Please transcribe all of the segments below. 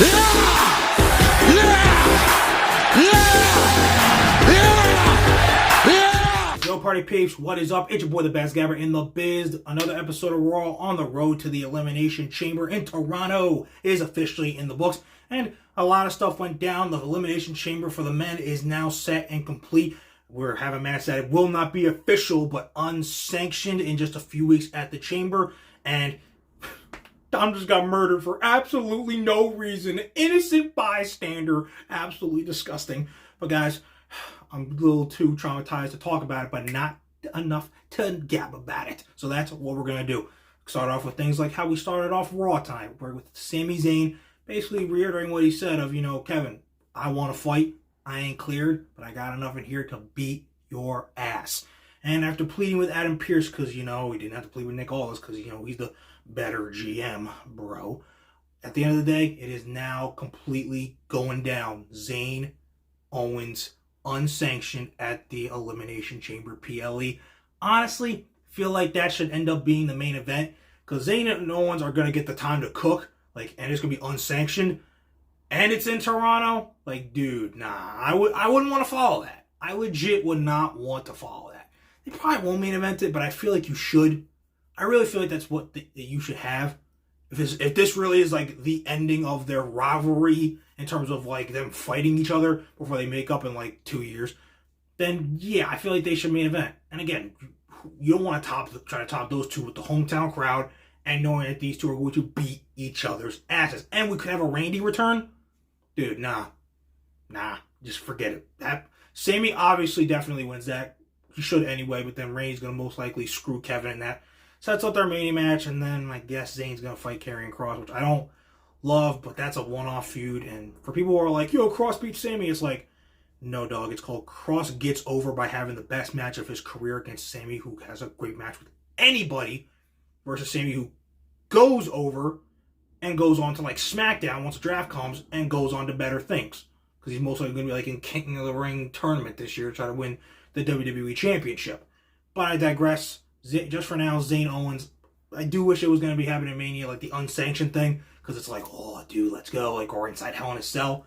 Yo, party peeps, what is up? It's your boy, the best gabber in the biz. Another episode of Raw on the road to the Elimination Chamber in Toronto is officially in the books. And a lot of stuff went down. The Elimination Chamber for the men is now set and complete. We're having a match that will not be official, but unsanctioned in just a few weeks at the Chamber. And Dom just got murdered for absolutely no reason. Innocent bystander. Absolutely disgusting. But guys, I'm a little too traumatized to talk about it, but not enough to gab about it. So that's what we're going to do. Start off with things like how we started off Raw time, where with Sami Zayn basically reiterating what he said of, Kevin, I want to fight. I ain't cleared, but I got enough in here to beat your ass. And after pleading with Adam Pearce, because, we didn't have to plead with Nick Aldis, because, he's the better GM, bro. At the end of the day, it is now completely going down. Zayn, Owens, unsanctioned at the Elimination Chamber PLE. Honestly, feel like that should end up being the main event, because Zayn and Owens are going to get the time to cook, and it's going to be unsanctioned, and it's in Toronto. Dude, nah, I wouldn't want to follow that. I legit would not want to follow that. They probably won't main event it, but I feel like you should. I really feel like that's what that you should have. If this really is the ending of their rivalry in terms of them fighting each other before they make up in 2 years, then yeah, I feel like they should main event. And again, you don't want to try to top those two with the hometown crowd and knowing that these two are going to beat each other's asses. And we could have a Randy return? Dude, nah, just forget it. That Sami obviously definitely wins that. He should anyway, but then Randy's going to most likely screw Kevin in that. Sets up their Mania match, and then I guess Zayn's going to fight Karrion Kross, which I don't love, but that's a one-off feud. And for people who are like, yo, Kross beats Sami, it's no, dog. It's called Kross gets over by having the best match of his career against Sami, who has a great match with anybody, versus Sami, who goes over and goes on to SmackDown once the draft comes and goes on to better things. Because he's most likely going to be in King of the Ring tournament this year to try to win the WWE Championship. But I digress. Just for now, Zayn Owens, I do wish it was going to be happening in Mania, the unsanctioned thing, because it's oh, dude, let's go, or inside Hell in a Cell.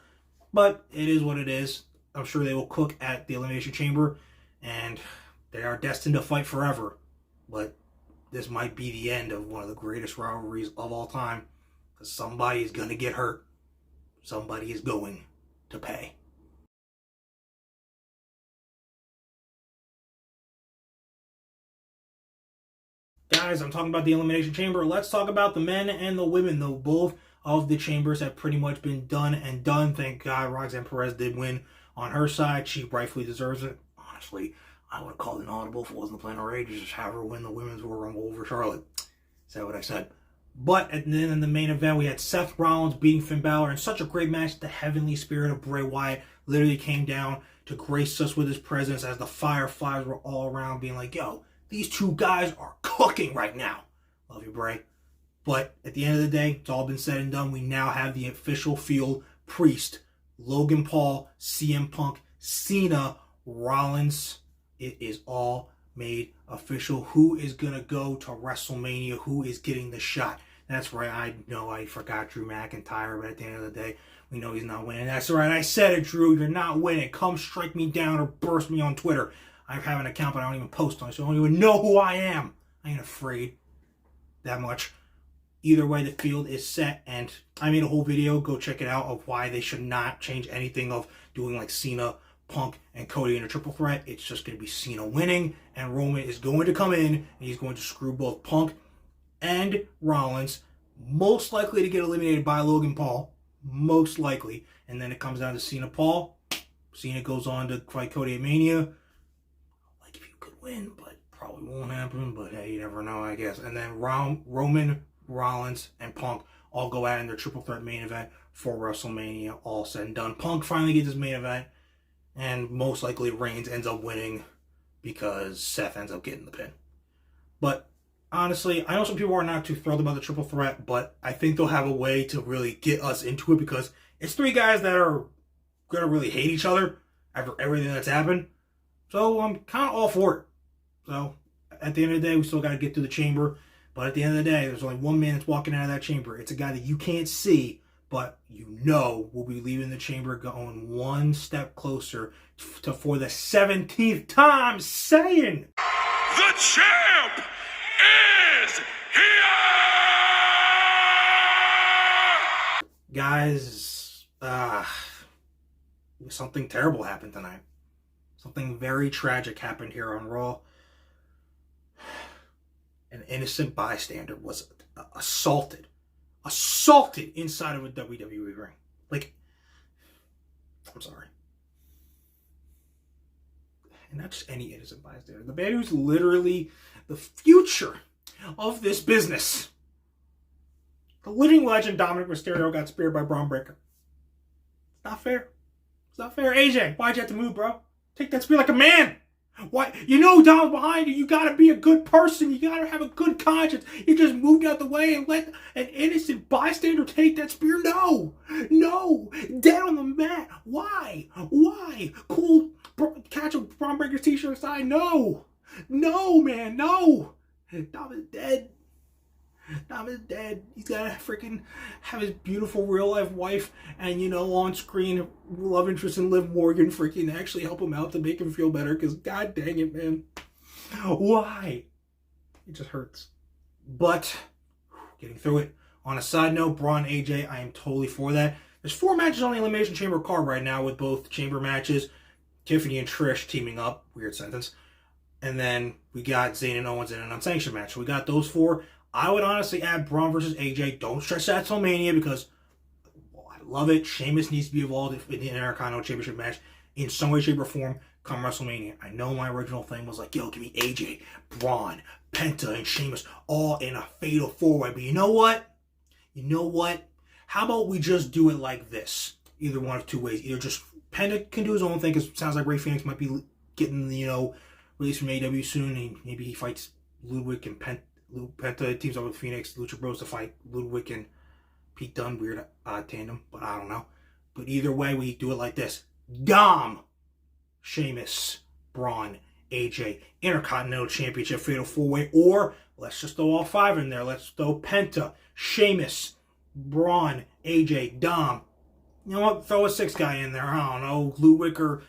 But it is what it is. I'm sure they will cook at the Elimination Chamber, and they are destined to fight forever. But this might be the end of one of the greatest rivalries of all time, because somebody is going to get hurt. Somebody is going to pay. Guys, I'm talking about the Elimination Chamber. Let's talk about the men and the women, though. Both of the chambers have pretty much been done and done. Thank God Roxanne Perez did win on her side. She rightfully deserves it. Honestly, I would have called an audible if it wasn't the plan already. Just have her win the Women's Royal Rumble over Charlotte. Is that what I said? But then in the main event, we had Seth Rollins beating Finn Balor in such a great match. The heavenly spirit of Bray Wyatt literally came down to grace us with his presence as the Fireflies were all around being yo, these two guys are cooking right now. Love you, Bray. But at the end of the day, it's all been said and done. We now have the official field: Priest, Logan Paul, CM Punk, Cena, Rollins. It is all made official. Who is going to go to WrestleMania? Who is getting the shot? That's right. I know I forgot Drew McIntyre, but at the end of the day, we know he's not winning. That's right. I said it, Drew. You're not winning. Come strike me down or burst me on Twitter. I have an account, but I don't even post on it, so I don't even know who I am. I ain't afraid that much. Either way, the field is set, and I made a whole video, go check it out, of why they should not change anything of doing Cena, Punk, and Cody in a triple threat. It's just going to be Cena winning, and Roman is going to come in, and he's going to screw both Punk and Rollins, most likely to get eliminated by Logan Paul, most likely, and then it comes down to Cena-Paul. Cena goes on to fight Cody at Mania. Win, but probably won't happen, but hey, you never know, I guess. And then Roman, Rollins, and Punk all go out in their triple threat main event for WrestleMania, all said and done. Punk finally gets his main event, and most likely Reigns ends up winning because Seth ends up getting the pin. But honestly, I know some people are not too thrilled about the triple threat, but I think they'll have a way to really get us into it, because it's three guys that are going to really hate each other after everything that's happened. So I'm kind of all for it. So at the end of the day, we still got to get through the chamber. But at the end of the day, there's only one man that's walking out of that chamber. It's a guy that you can't see, but you know we'll be leaving the chamber going one step closer to for the 17th time saying, the champ is here! Guys, something terrible happened tonight. Something very tragic happened here on Raw. An innocent bystander was assaulted inside of a WWE ring. Like, I'm sorry. And not just any innocent bystander. The man who's literally the future of this business. The living legend Dominic Mysterio got speared by Braun Breaker. It's not fair. It's not fair. AJ, why'd you have to move, bro? Take that spear like a man. Why? You know Dom's behind you. You gotta be a good person. You gotta have a good conscience. You just moved out the way and let an innocent bystander take that spear? No. Dead on the mat. Why? Cool. Catch a Braun Breaker's t-shirt aside. No, man. No. Dom is dead. He's gotta freaking have his beautiful real life wife and, on screen love interest in Liv Morgan freaking actually help him out to make him feel better, because god dang it, man. Why? It just hurts. But getting through it. On a side note, Braun, AJ, I am totally for that. There's 4 matches on the Elimination Chamber card right now, with both chamber matches. Tiffany and Trish teaming up. Weird sentence. And then we got Zayn and Owens in an unsanctioned match. So we got those 4. I would honestly add Braun versus AJ. Don't stretch that till Mania, because I love it. Sheamus needs to be involved in the Intercontinental Championship match in some way, shape, or form come WrestleMania. I know my original thing was like, yo, give me AJ, Braun, Penta, and Sheamus all in a fatal 4-way. But you know what? How about we just do it like this? Either one of 2 ways. Either just Penta can do his own thing, because it sounds like Rey Fenix might be getting, released from AEW soon. And maybe he fights Ludwig and Penta teams up with Phoenix, Lucha Bros to fight Ludwig and Pete Dunne. Weird tandem, but I don't know. But either way, we do it like this. Dom, Sheamus, Braun, AJ, Intercontinental Championship Fatal 4-Way. Or let's just throw all 5 in there. Let's throw Penta, Sheamus, Braun, AJ, Dom. You know what? Throw a 6th guy in there. I don't know. Ludwig or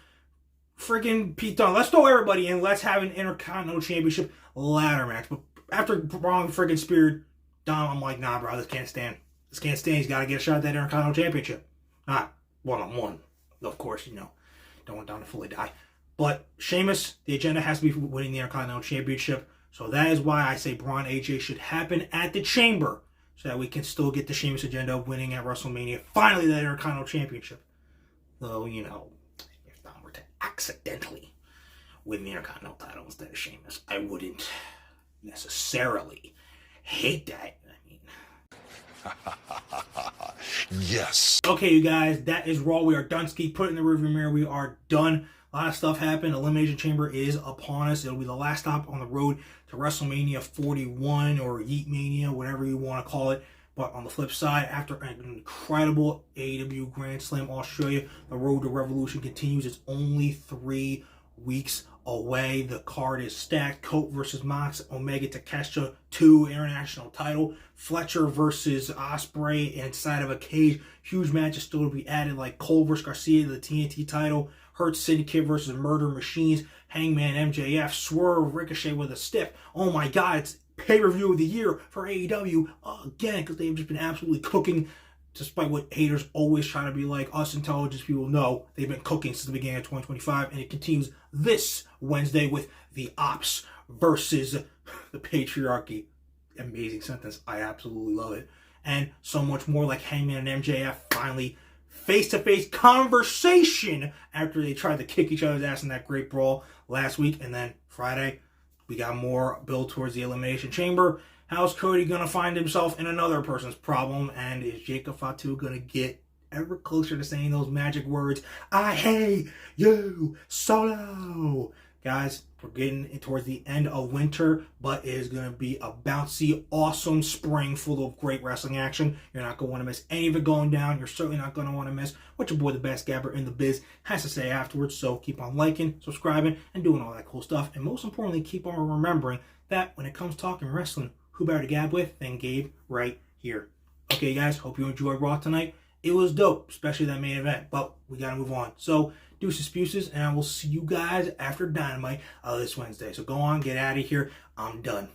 friggin' Pete Dunne. Let's throw everybody in. Let's have an Intercontinental Championship ladder match. But after Braun friggin' speared Dom, I'm like, nah, bro, this can't stand. He's got to get a shot at that Intercontinental Championship. Not one-on-one, of course, don't want Dom to fully die. But Sheamus, the agenda has to be winning the Intercontinental Championship. So that is why I say Braun AJ should happen at the Chamber, so that we can still get the Sheamus agenda of winning at WrestleMania. Finally, that Intercontinental Championship. Though, if Dom were to accidentally win the Intercontinental title instead of Sheamus, I wouldn't necessarily hate that. Yes. Okay, you guys, that is Raw. We are done. Put it in the rearview mirror. We are done. A lot of stuff happened. Elimination Chamber is upon us. It'll be the last stop on the road to WrestleMania 41 or Yeet Mania, whatever you want to call it. But on the flip side, after an incredible AEW Grand Slam Australia, the road to Revolution continues. It's only 3 weeks away. The card is stacked. Colt versus Mox, Omega Takeshita 2 international title, Fletcher versus Ospreay inside of a cage. Huge matches still to be added, like Cole versus Garcia to the TNT title, Hurt Syndicate versus Murder Machines, Hangman MJF, Swerve, Ricochet with a stiff. Oh my god, it's pay-per-view of the year for AEW again, because they've just been absolutely cooking. Despite what haters always try to be like, us intelligence people know they've been cooking since the beginning of 2025, and it continues this Wednesday with the Ops versus the Patriarchy. Amazing sentence. I absolutely love it. And so much more, like Hangman and MJF finally face-to-face conversation after they tried to kick each other's ass in that great brawl last week. And then Friday, we got more build towards the Elimination Chamber. How's Cody going to find himself in another person's problem? And is Jacob Fatu going to get ever closer to saying those magic words, I hate you, Solo? Guys, we're getting towards the end of winter, but it is going to be a bouncy, awesome spring full of great wrestling action. You're not going to want to miss any of it going down. You're certainly not going to want to miss what your boy, the best gabber in the biz, has to say afterwards. So keep on liking, subscribing, and doing all that cool stuff. And most importantly, keep on remembering that when it comes talking wrestling, who better to gab with than Gabe right here. Okay, guys, hope you enjoyed Raw tonight. it was dope, especially that main event. But we got to move on. So, deuces, spuses, and I will see you guys after Dynamite this Wednesday. So go on, get out of here. I'm done.